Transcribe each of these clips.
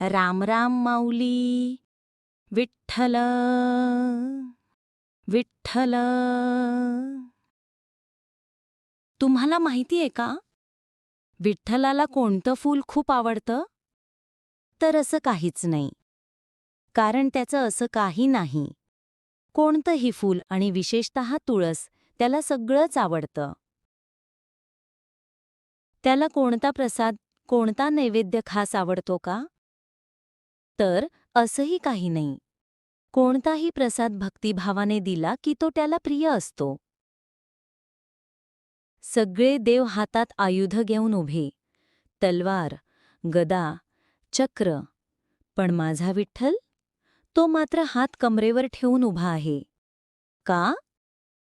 राम राम माऊली. विठ्ठल विठ्ठल. तुम्हाला माहिती आहे का, विठ्ठलाला कोणतं फूल खूप आवडतं? तर असं काहीच नाही. कारण त्याचं असं काही नाही. कोणतंही फूल आणि विशेषतः तुळस त्याला सगळंच आवडतं. त्याला कोणता प्रसाद, कोणता नैवेद्य खास आवडतो का? तर असंही काही नाही. कोणताही प्रसाद भक्तिभावाने दिला की तो त्याला प्रिय असतो. सगळे देव हातात आयुध घेऊन उभे, तलवार, गदा, चक्र. पण माझा विठ्ठल, तो मात्र हात कमरेवर ठेवून उभा आहे. का?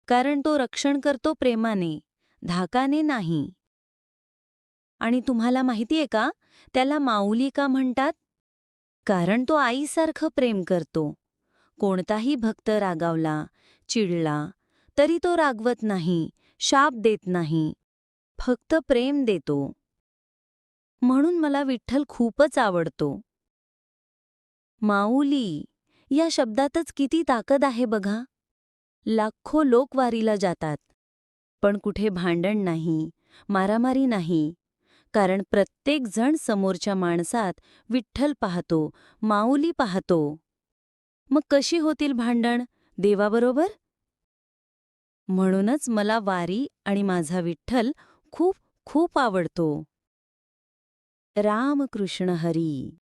कारण तो रक्षण करतो प्रेमाने, धाकाने नाही. आणि तुम्हाला माहितीये का, त्याला माऊली का म्हणतात? कारण तो आईसारखं प्रेम करतो. कोणताही भक्त रागावला, चिडला, तरी तो रागवत नाही, शाप देत नाही, फक्त प्रेम देतो. म्हणून मला विठ्ठल खूपच आवडतो. माऊली या शब्दातच किती ताकद आहे बघा. लाखो लोक वारीला जातात, पण कुठे भांडण नाही, मारामारी नाही. कारण प्रत्येक जण समोरच्या माणसात विठ्ठल पाहतो, माऊली पाहतो. मग कशी होतील भांडण देवाबरोबर? म्हणूनच मला वारी आणि माझा विठ्ठल खूप खूप आवडतो. राम कृष्ण हरी.